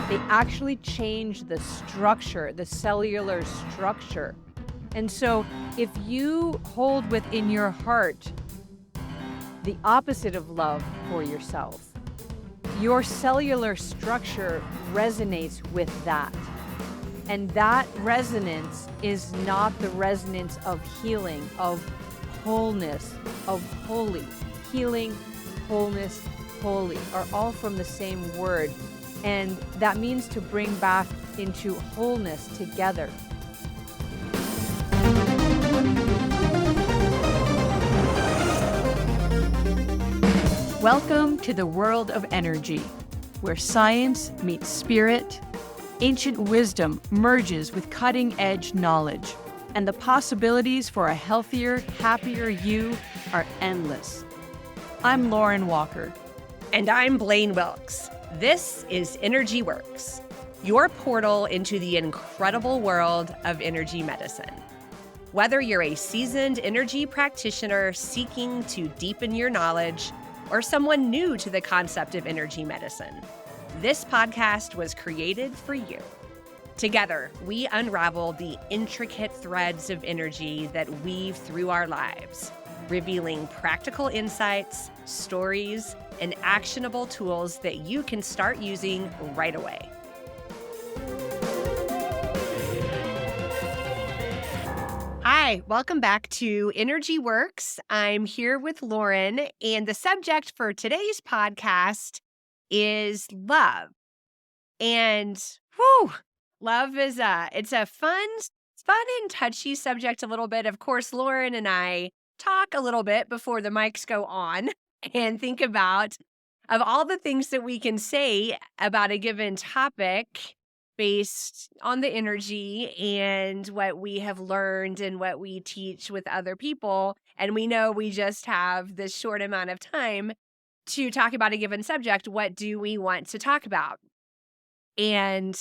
They actually change the structure, the cellular structure. And so if you hold within your heart the opposite of love for yourself, your cellular structure resonates with that. And that resonance is not the resonance of healing, of wholeness, of holy. Healing, wholeness, holy are all from the same word. And that means to bring back into wholeness together. Welcome to the world of energy, where science meets spirit, ancient wisdom merges with cutting-edge knowledge, and the possibilities for a healthier, happier you are endless. I'm Lauren Walker. And I'm Blaine Wilkes. This is Energy Works, your portal into the incredible world of energy medicine. Whether you're a seasoned energy practitioner seeking to deepen your knowledge, or someone new to the concept of energy medicine, this podcast was created for you. Together, we unravel the intricate threads of energy that weave through our lives, revealing practical insights, stories, and actionable tools that you can start using right away. Hi, welcome back to Energy Works. I'm here with Lauren, and the subject for today's podcast is love. And love is it's a fun and touchy subject a little bit. Of course, Lauren and I talk a little bit before the mics go on and think about of all the things that we can say about a given topic based on the energy and what we have learned and what we teach with other people. And we know we just have this short amount of time to talk about a given subject. What do we want to talk about? And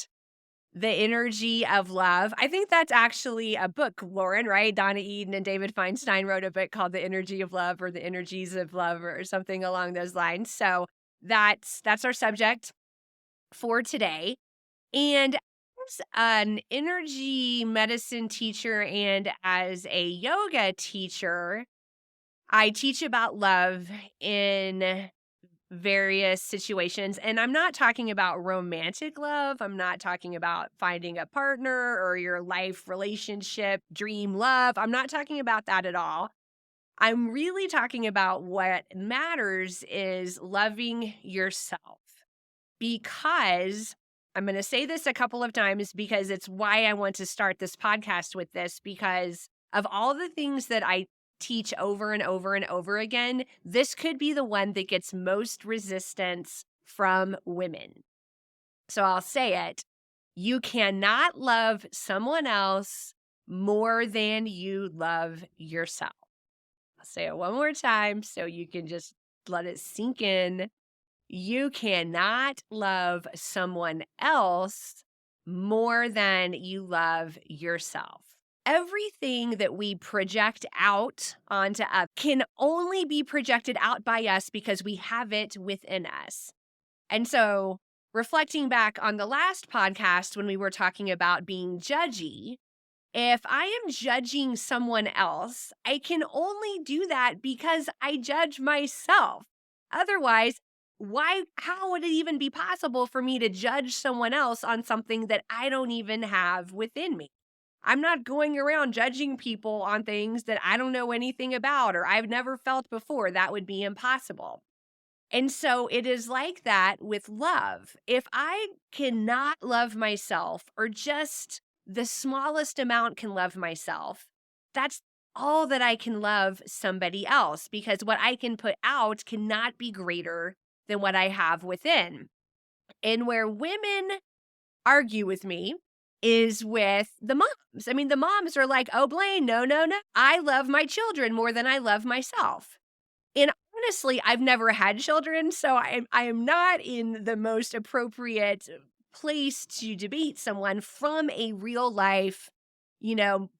the energy of love. I think that's actually a book, Lauren, right? Donna Eden and David Feinstein wrote a book called The Energy of Love or The Energies of Love or something along those lines. So that's our subject for today. And as an energy medicine teacher and as a yoga teacher, I teach about love in various situations. And I'm not talking about romantic love. I'm not talking about finding a partner or your life relationship, dream love. I'm not talking about that at all. I'm really talking about what matters is loving yourself. Because I'm going to say this a couple of times because it's why I want to start this podcast with this, because of all the things that I teach over and over and over again, this could be the one that gets most resistance from women. So I'll say it. You cannot love someone else more than you love yourself. I'll say it one more time so you can just let it sink in. You cannot love someone else more than you love yourself. Everything that we project out onto others can only be projected out by us because we have it within us. And so, reflecting back on the last podcast when we were talking about being how if I am judging someone else, I can only do that because I judge myself. Otherwise, how would it even be possible for me to judge someone else on something that I don't even have within me? I'm not going around judging people on things that I don't know anything about or I've never felt before. That would be impossible. And so it is like that with love. If I cannot love myself or just the smallest amount can love myself, that's all that I can love somebody else, because what I can put out cannot be greater than what I have within. And where women argue with me is with the moms. I mean, the moms are like, oh, Blaine, no. I love my children more than I love myself. And honestly, I've never had children, so I am not in the most appropriate place to debate someone from a real life,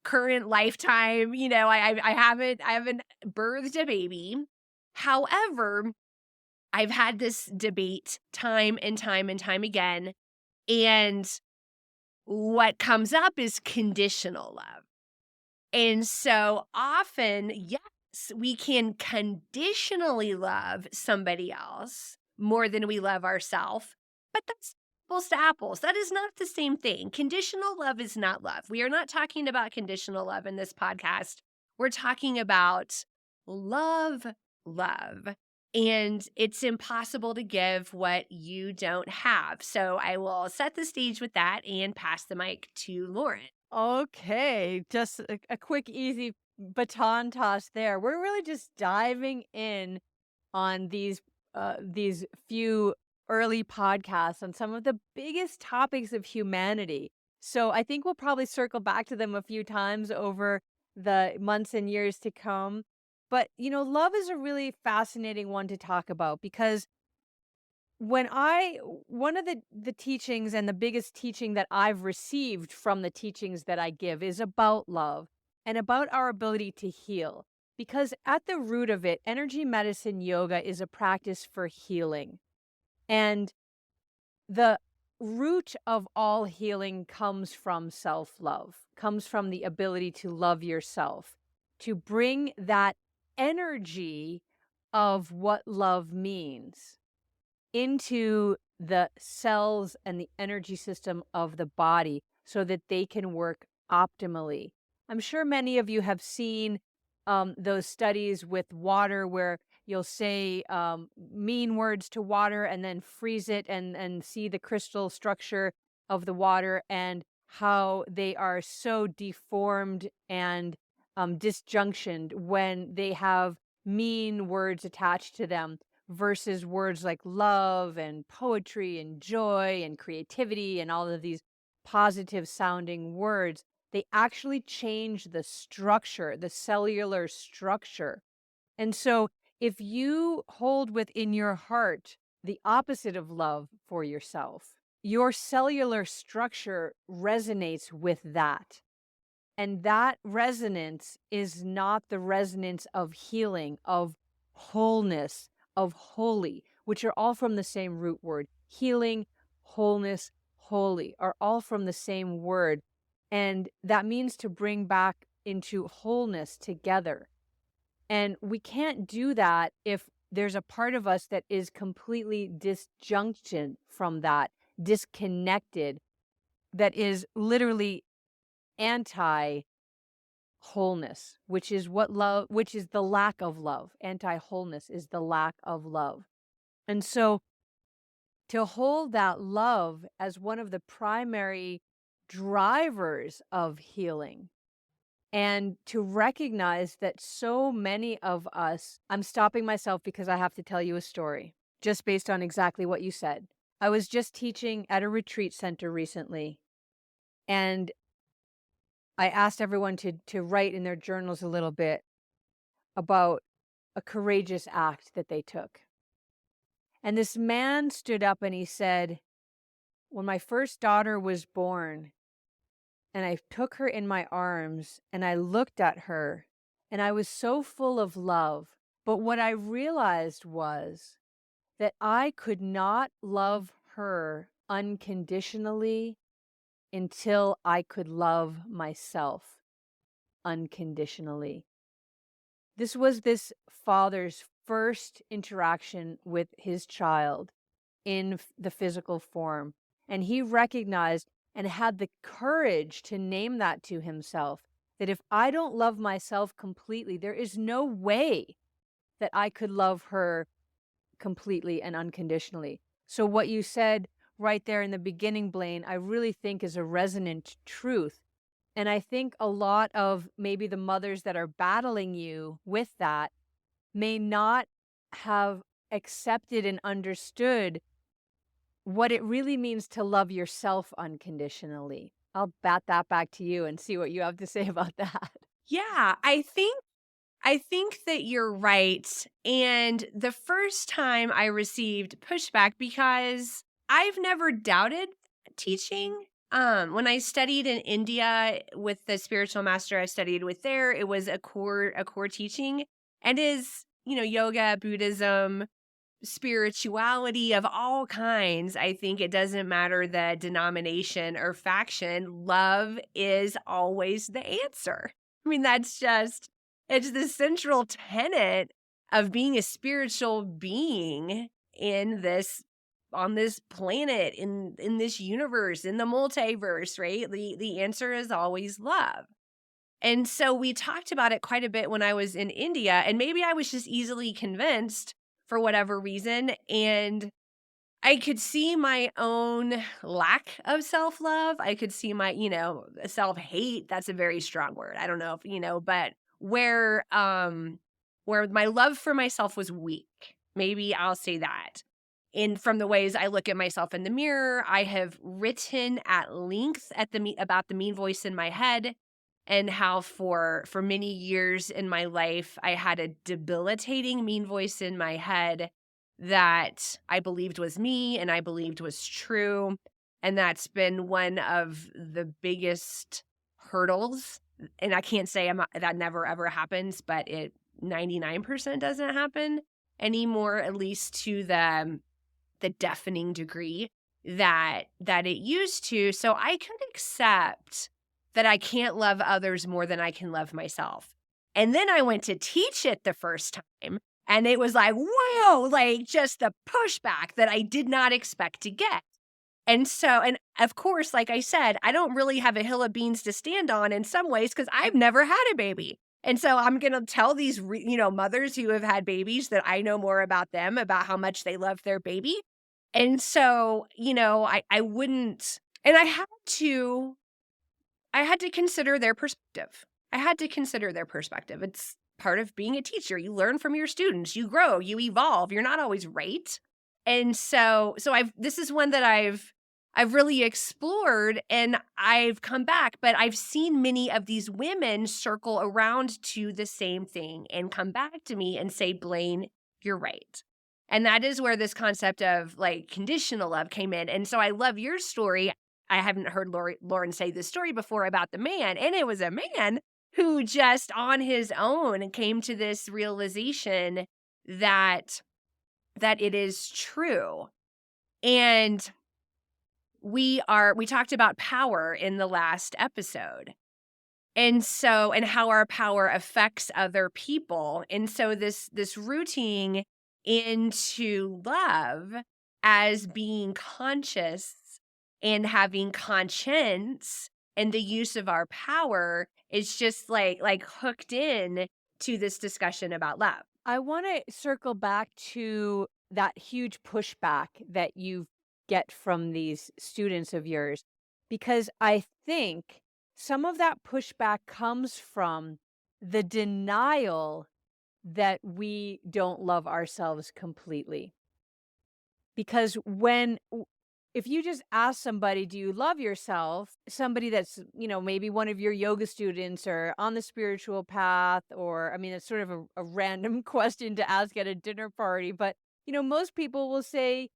current lifetime. I haven't birthed a baby. However, I've had this debate time and time again. And what comes up is conditional love. And so often, yes, we can conditionally love somebody else more than we love ourselves, but that's apples to apples. That is not the same thing. Conditional love is not love. We are not talking about conditional love in this podcast. We're talking about love, love. And it's impossible to give what you don't have. So I will set the stage with that and pass the mic to Lauren. Okay, just a quick, easy baton toss there. We're really just diving in on these few early podcasts on some of the biggest topics of humanity. So I think we'll probably circle back to them a few times over the months and years to come. But love is a really fascinating one to talk about because when I one of the teachings and the biggest teaching that I've received from the teachings that I give is about love and about our ability to heal. Because at the root of it, energy medicine yoga is a practice for healing. And the root of all healing comes from self-love, comes from the ability to love yourself, to bring that energy of what love means into the cells and the energy system of the body so that they can work optimally. I'm sure many of you have seen those studies with water where you'll say mean words to water and then freeze it and see the crystal structure of the water and how they are so deformed and disjunctioned when they have mean words attached to them versus words like love and poetry and joy and creativity and all of these positive sounding words. They actually change the structure, the cellular structure. And so if you hold within your heart the opposite of love for yourself, your cellular structure resonates with that. And that resonance is not the resonance of healing, of wholeness, of holy, which are all from the same root word. Healing, wholeness, holy are all from the same word. And that means to bring back into wholeness together. And we can't do that if there's a part of us that is completely disjuncted from that, disconnected, that is literally anti wholeness, which is which is the lack of love. Anti wholeness is the lack of love. And so to hold that love as one of the primary drivers of healing and to recognize that so many of us, I'm stopping myself because I have to tell you a story just based on exactly what you said. I was just teaching at a retreat center recently, and I asked everyone to write in their journals a little bit about a courageous act that they took. And this man stood up and he said, when my first daughter was born, and I took her in my arms and I looked at her and I was so full of love. But what I realized was that I could not love her unconditionally until I could love myself unconditionally. This was this father's first interaction with his child in the physical form. And he recognized and had the courage to name that to himself, that if I don't love myself completely, there is no way that I could love her completely and unconditionally. So what you said right there in the beginning, Blaine, I really think is a resonant truth. And I think a lot of maybe the mothers that are battling you with that may not have accepted and understood what it really means to love yourself unconditionally. I'll bat that back to you and see what you have to say about that. Yeah, I think that you're right. And the first time I received pushback because I've never doubted teaching. When I studied in India with the spiritual master I studied with there, it was a core teaching and is, yoga, Buddhism, spirituality of all kinds. I think it doesn't matter the denomination or faction, love is always the answer. I mean, it's the central tenet of being a spiritual being in this on this planet, in this universe, in the multiverse, right? The answer is always love. And so we talked about it quite a bit when I was in India, and maybe I was just easily convinced for whatever reason. And I could see my own lack of self love. I could see my, self hate. That's a very strong word. I don't know if, but where my love for myself was weak. Maybe I'll say that. And from the ways I look at myself in the mirror, I have written at length about the mean voice in my head and how for many years in my life I had a debilitating mean voice in my head that I believed was me and I believed was true. And that's been one of the biggest hurdles. And I can't say that never ever happens, but it 99% doesn't happen anymore, at least to the deafening degree that it used to. So I could accept that I can't love others more than I can love myself. And then I went to teach it the first time, and it was like, wow, like just the pushback that I did not expect to get. And of course, like I said, I don't really have a hill of beans to stand on in some ways because I've never had a baby. And so I'm going to tell these, mothers who have had babies that I know more about them, about how much they love their baby. And so, I wouldn't, and I had to consider their perspective. It's part of being a teacher. You learn from your students, you grow, you evolve. You're not always right. And so this is one that I've really explored and I've come back, but I've seen many of these women circle around to the same thing and come back to me and say, Blaine, you're right. And that is where this concept of like conditional love came in. And so I love your story. I haven't heard Lauren say this story before about the man. And it was a man who just on his own came to this realization that it is true. And we talked about power in the last episode. And how our power affects other people. And so this rooting into love as being conscious and having conscience and the use of our power is just like hooked in to this discussion about love. I want to circle back to that huge pushback that you get from these students of yours, because I think some of that pushback comes from the denial that we don't love ourselves completely. Because if you just ask somebody, do you love yourself? Somebody that's, maybe one of your yoga students or on the spiritual path, or, I mean, it's sort of a random question to ask at a dinner party. But, most people will say,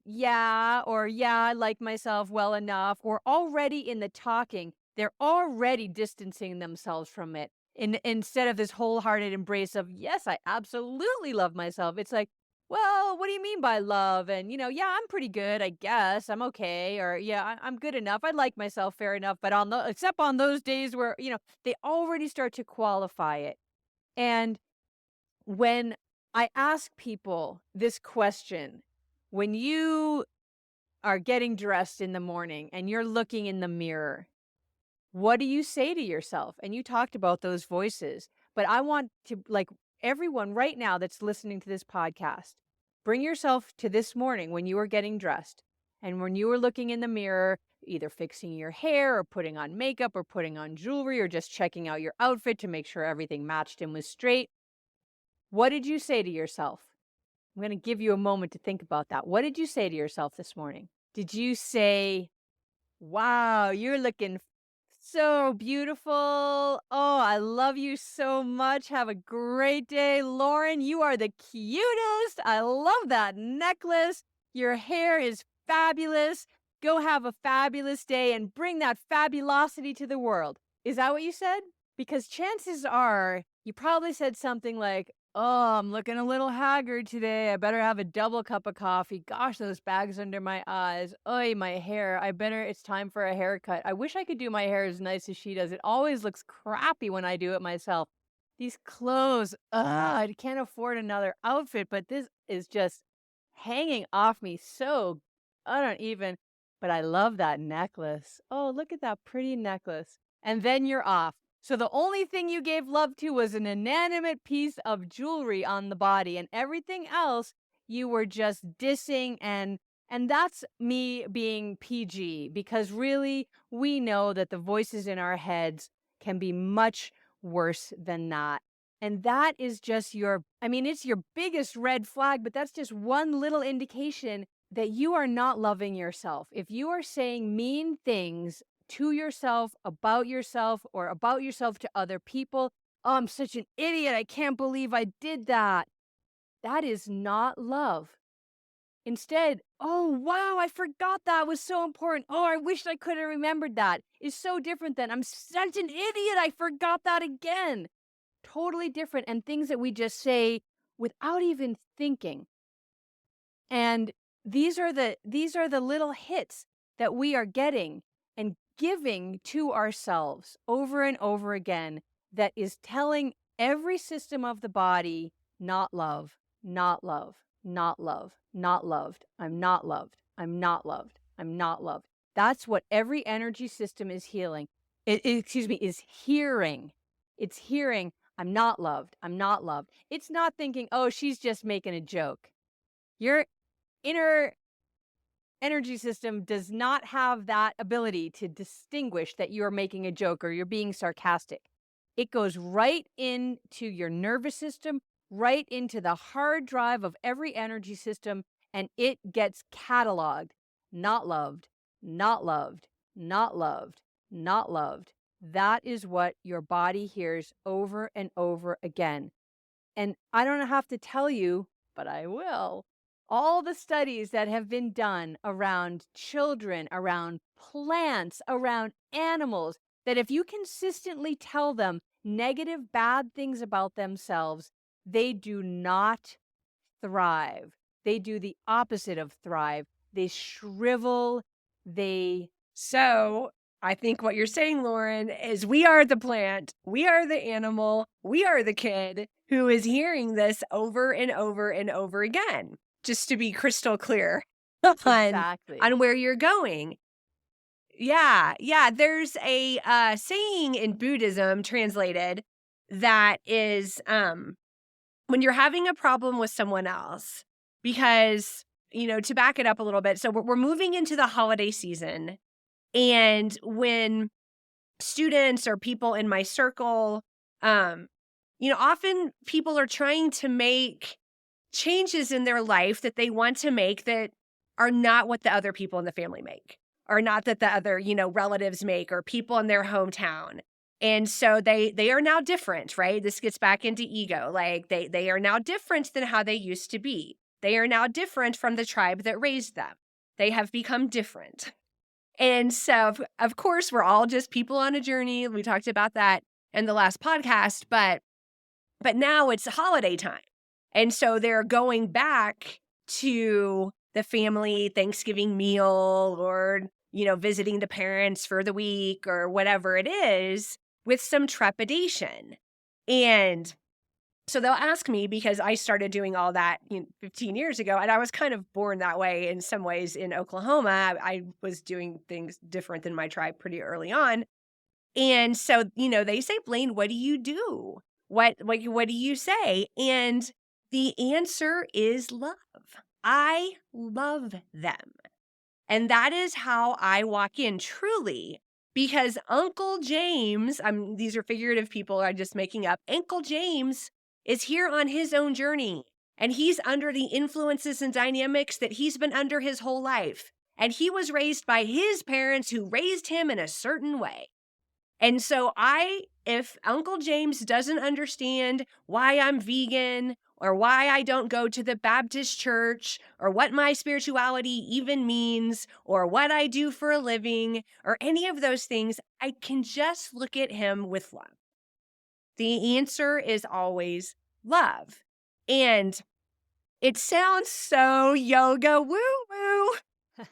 yeah, or yeah, I like myself well enough, or already in the talking, they're already distancing themselves from it. Instead of this wholehearted embrace of, yes, I absolutely love myself. It's like, well, what do you mean by love? And, yeah, I'm pretty good, I guess. I'm okay. Or, yeah, I'm good enough. I like myself fair enough. But except on those days where, they already start to qualify it. And when I ask people this question, when you are getting dressed in the morning and you're looking in the mirror, what do you say to yourself? And you talked about those voices, but I want to, like, everyone right now that's listening to this podcast, bring yourself to this morning when you were getting dressed and when you were looking in the mirror, either fixing your hair or putting on makeup or putting on jewelry or just checking out your outfit to make sure everything matched and was straight. What did you say to yourself? I'm going to give you a moment to think about that. What did you say to yourself this morning? Did you say, wow, you're looking so beautiful. Oh, I love you so much. Have a great day. Lauren, you are the cutest. I love that necklace. Your hair is fabulous. Go have a fabulous day and bring that fabulosity to the world. Is that what you said? Because chances are you probably said something like, Oh, I'm looking a little haggard today. I better have a double cup of coffee. Gosh, those bags under my eyes. Oy, my hair. It's time for a haircut. I wish I could do my hair as nice as she does. It always looks crappy when I do it myself. These clothes, I can't afford another outfit, but this is just hanging off me so, I don't even, but I love that necklace. Oh, look at that pretty necklace. And then you're off. So the only thing you gave love to was an inanimate piece of jewelry on the body, and everything else you were just dissing, and that's me being PG, because really we know that the voices in our heads can be much worse than that. And that is just it's your biggest red flag, but that's just one little indication that you are not loving yourself. If you are saying mean things to yourself, or about yourself to other people. Oh, I'm such an idiot. I can't believe I did that. That is not love. Instead, oh, wow, I forgot that was so important. Oh, I wish I could have remembered that. Is so different than I'm such an idiot. I forgot that again. Totally different, and things that we just say without even thinking. And these are the little hits that we are getting and giving to ourselves over and over again, that is telling every system of the body, not love, not love, not love, not loved. I'm not loved. I'm not loved. I'm not loved. That's what every energy system is healing. Is hearing. It's hearing, I'm not loved. I'm not loved. It's not thinking, oh, she's just making a joke. Your inner energy system does not have that ability to distinguish that you're making a joke or you're being sarcastic. It goes right into your nervous system, right into the hard drive of every energy system, and it gets cataloged. Not loved, not loved, not loved, not loved. That is what your body hears over and over again. And I don't have to tell you, but I will. All the studies that have been done around children, around plants, around animals, that if you consistently tell them negative, bad things about themselves, they do not thrive. They do the opposite of thrive. They shrivel. They So I think what you're saying, Lauren, is we are the plant, we are the animal, we are the kid who is hearing this over and over and over again, just to be crystal clear on, exactly. on where you're going. Yeah, yeah. There's a saying in Buddhism translated that is when you're having a problem with someone else, because, to back it up a little bit, so we're moving into the holiday season. And when students or people in my circle, often people are trying to make changes in their life that they want to make that are not what the other people in the family make, or not that the other, relatives make, or people in their hometown. And so they are now different, right? This gets back into ego. Like they are now different than how they used to be. They are now different from the tribe that raised them. They have become different. And so, of course, we're all just people on a journey. We talked about that in the last podcast, but now it's holiday time. And so they're going back to the family Thanksgiving meal, or, visiting the parents for the week or whatever it is, with some trepidation. And so they'll ask me, because I started doing all that 15 years ago, and I was kind of born that way in some ways in Oklahoma. I was doing things different than my tribe pretty early on. And so, they say, Blaine, what do you do? What do you say? And the answer is love. I love them. And that is how I walk in, truly, because Uncle James, these are figurative people I'm just making up. Uncle James is here on his own journey, and he's under the influences and dynamics that he's been under his whole life. And he was raised by his parents who raised him in a certain way. And so if Uncle James doesn't understand why I'm vegan, or why I don't go to the Baptist church, or what my spirituality even means, or what I do for a living, or any of those things, I can just look at him with love. The answer is always love. And it sounds so yoga woo-woo,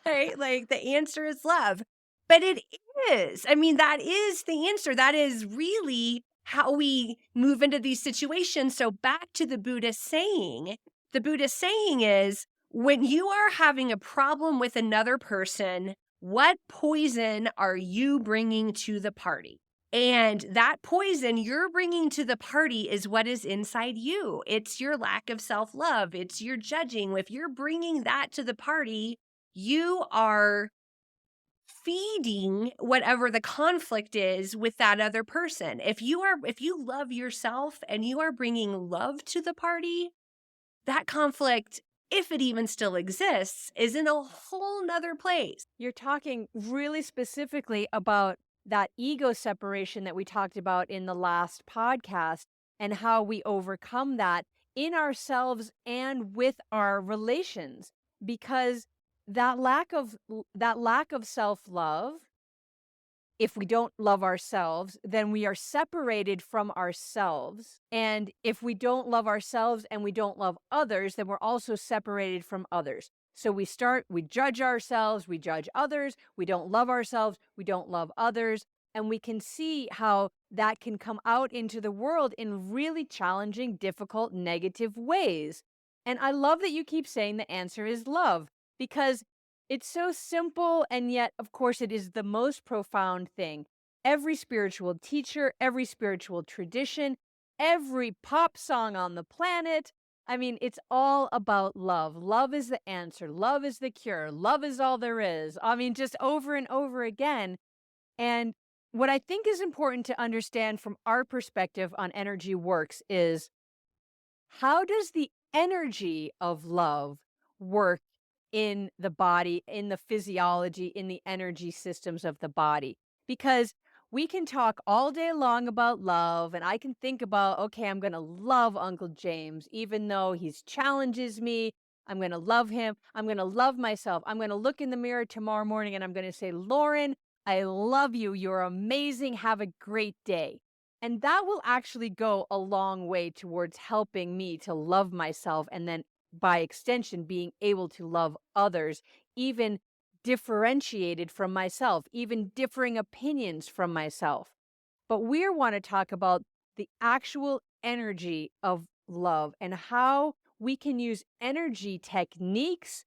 right? Like the answer is love. But it is. I mean, that is the answer. That is really how we move into these situations. So back to the Buddhist saying, the Buddhist saying is when you are having a problem with another person, what poison are you bringing to the party? And that poison you're bringing to the party is what is inside you. It's your lack of self love. It's your judging. If you're bringing that to the party, you are feeding whatever the conflict is with that other person. If you love yourself and you are bringing love to the party, that conflict, if it even still exists, is in a whole nother place. You're talking really specifically about that ego separation that we talked about in the last podcast and how we overcome that in ourselves and with our relations, because that lack of self-love, if we don't love ourselves, then we are separated from ourselves. And if we don't love ourselves and we don't love others, then we're also separated from others. So we judge ourselves, we judge others, we don't love ourselves, we don't love others. And we can see how that can come out into the world in really challenging, difficult, negative ways. And I love that you keep saying the answer is love, because it's so simple, and yet, of course, it is the most profound thing. Every spiritual teacher, every spiritual tradition, every pop song on the planet, I mean, it's all about love. Love is the answer. Love is the cure. Love is all there is. I mean, just over and over again. And what I think is important to understand from our perspective on energy works is, how does the energy of love work in the body, in the physiology, in the energy systems of the body? Because we can talk all day long about love, and I can think about, okay, I'm going to love Uncle James, even though he challenges me. I'm going to love him. I'm going to love myself. I'm going to look in the mirror tomorrow morning and I'm going to say, Lauren, I love you. You're amazing. Have a great day. And that will actually go a long way towards helping me to love myself, and then by extension, being able to love others, even differentiated from myself, even differing opinions from myself. But we want to talk about the actual energy of love and how we can use energy techniques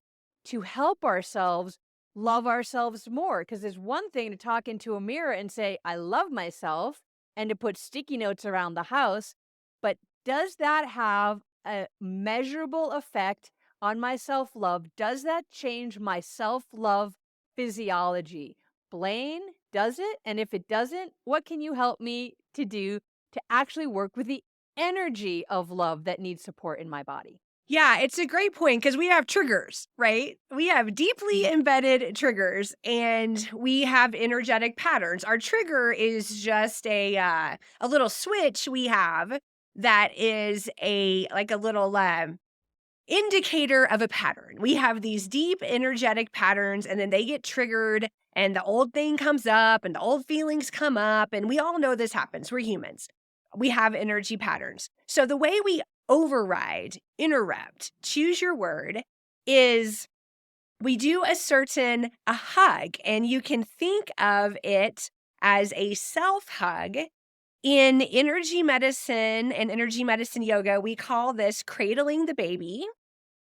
to help ourselves love ourselves more. Because there's one thing to talk into a mirror and say, I love myself, and to put sticky notes around the house. But does that have a measurable effect on my self-love? Does that change my self-love physiology? Blaine, does it? And if it doesn't, what can you help me to do to actually work with the energy of love that needs support in my body? Yeah, it's a great point because we have triggers, right? We have deeply embedded triggers and we have energetic patterns. Our trigger is just a little switch we have that is a little indicator of a pattern. We have these deep energetic patterns and then they get triggered and the old thing comes up and the old feelings come up, and we all know this happens. We're humans. We have energy patterns. So the way we override, interrupt, choose your word is we do a hug, and you can think of it as a self hug. In energy medicine and energy medicine yoga, we call this cradling the baby.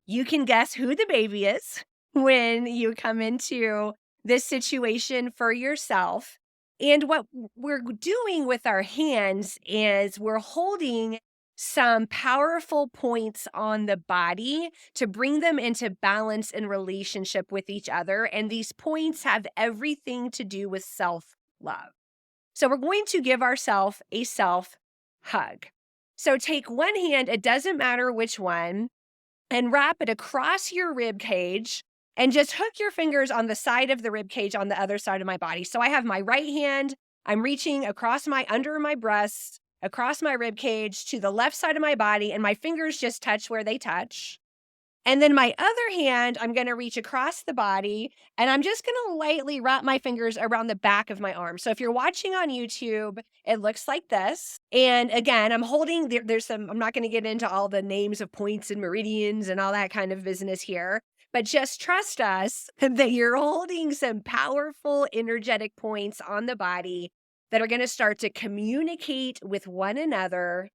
You can guess who the baby is when you come into this situation for yourself. And what we're doing with our hands is we're holding some powerful points on the body to bring them into balance and relationship with each other. And these points have everything to do with self-love. So we're going to give ourselves a self hug. So take one hand, it doesn't matter which one, and wrap it across your rib cage and just hook your fingers on the side of the rib cage on the other side of my body. So I have my right hand, I'm reaching across under my breast, across my rib cage to the left side of my body, and my fingers just touch where they touch. And then my other hand, I'm going to reach across the body and I'm just going to lightly wrap my fingers around the back of my arm. So if you're watching on YouTube, it looks like this. And again, I'm holding, I'm not going to get into all the names of points and meridians and all that kind of business here, but just trust us that you're holding some powerful energetic points on the body that are going to start to communicate with one another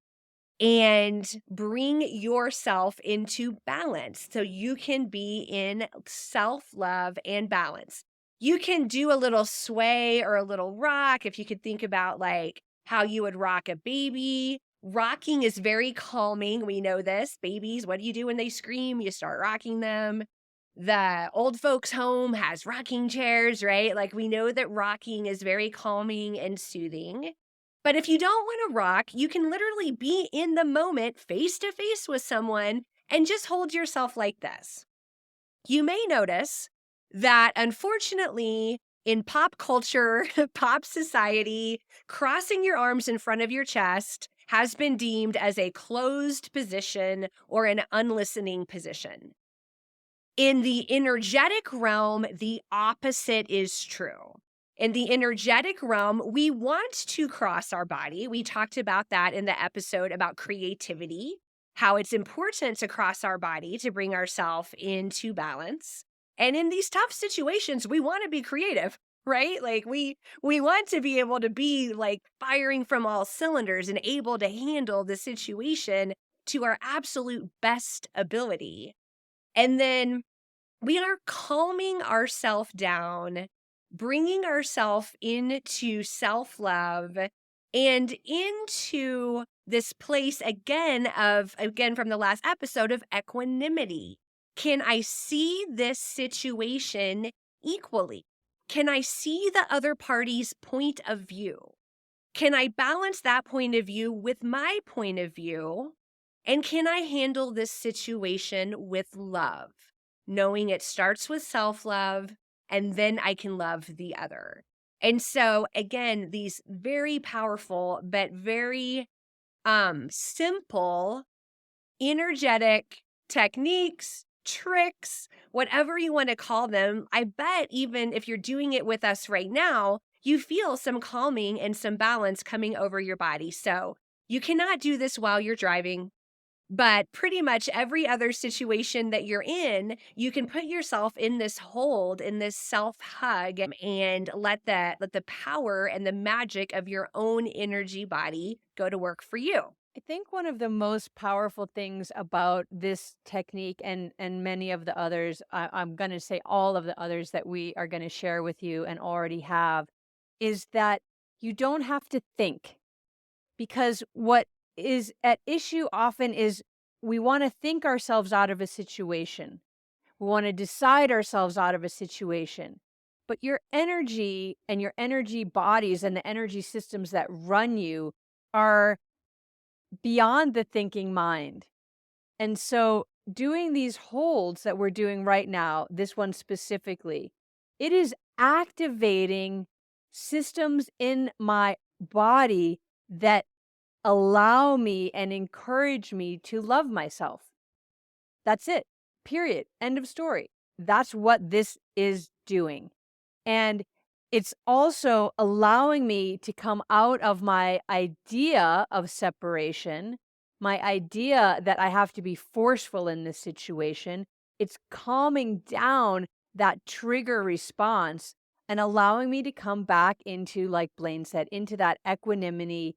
and bring yourself into balance so you can be in self-love and balance. You can do a little sway or a little rock if you could think about like how you would rock a baby. Rocking is very calming. We know this. Babies, what do you do when they scream? You start rocking them. The old folks' home has rocking chairs, right? Like we know that rocking is very calming and soothing. But if you don't want to rock, you can literally be in the moment, face to face with someone, and just hold yourself like this. You may notice that unfortunately, in pop culture, pop society, crossing your arms in front of your chest has been deemed as a closed position or an unlistening position. In the energetic realm, the opposite is true. In the energetic realm, we want to cross our body. We talked about that in the episode about creativity, how it's important to cross our body to bring ourselves into balance. And in these tough situations, we want to be creative, right? Like we want to be able to be like firing from all cylinders and able to handle the situation to our absolute best ability. And then we are calming ourselves down, bringing ourselves into self-love and into this place again from the last episode of equanimity. Can I see this situation equally? Can I see the other party's point of view? Can I balance that point of view with my point of view? And can I handle this situation with love? Knowing it starts with self-love, and then I can love the other. And so, again, these very powerful, but very simple, energetic techniques, tricks, whatever you want to call them. I bet even if you're doing it with us right now, you feel some calming and some balance coming over your body. So you cannot do this while you're driving. But pretty much every other situation that you're in, you can put yourself in this hold, in this self-hug, and let the power and the magic of your own energy body go to work for you. I think one of the most powerful things about this technique and many of the others, I'm going to say all of the others that we are going to share with you and already have, is that you don't have to think. Because what is at issue often is we want to think ourselves out of a situation. We want to decide ourselves out of a situation. But your energy and your energy bodies and the energy systems that run you are beyond the thinking mind. And so doing these holds that we're doing right now, this one specifically, it is activating systems in my body that allow me and encourage me to love myself. That's it. Period. End of story. That's what this is doing. And it's also allowing me to come out of my idea of separation, my idea that I have to be forceful in this situation. It's calming down that trigger response and allowing me to come back into, like Blaine said, into that equanimity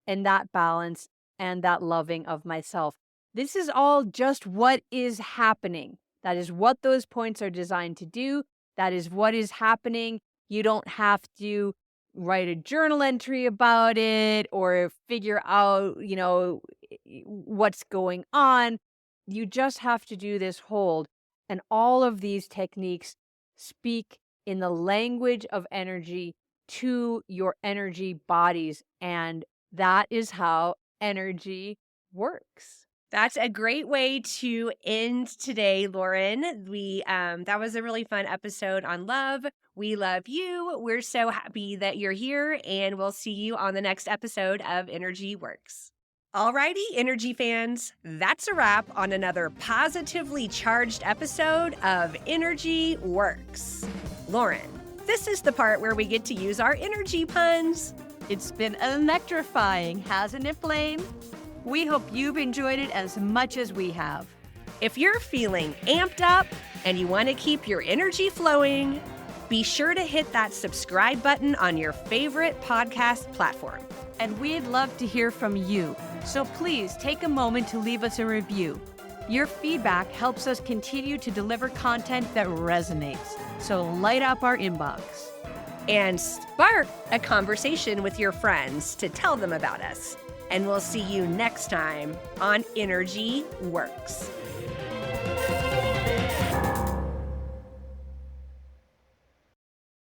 and that balance and that loving of myself. This is all just what is happening. That is what those points are designed to do. That is what is happening. You don't have to write a journal entry about it or figure out, what's going on. You just have to do this hold. And all of these techniques speak in the language of energy to your energy bodies. And that is how energy works. That's a great way to end today, Lauren. That was a really fun episode on love. We love you. We're so happy that you're here, and we'll see you on the next episode of Energy Works. Alrighty, energy fans, that's a wrap on another positively charged episode of Energy Works. Lauren, this is the part where we get to use our energy puns. It's been electrifying, hasn't it, Blaine? We hope you've enjoyed it as much as we have. If you're feeling amped up and you want to keep your energy flowing, be sure to hit that subscribe button on your favorite podcast platform. And we'd love to hear from you, so please take a moment to leave us a review. Your feedback helps us continue to deliver content that resonates, so light up our inbox. And spark a conversation with your friends to tell them about us. And we'll see you next time on Energy Works.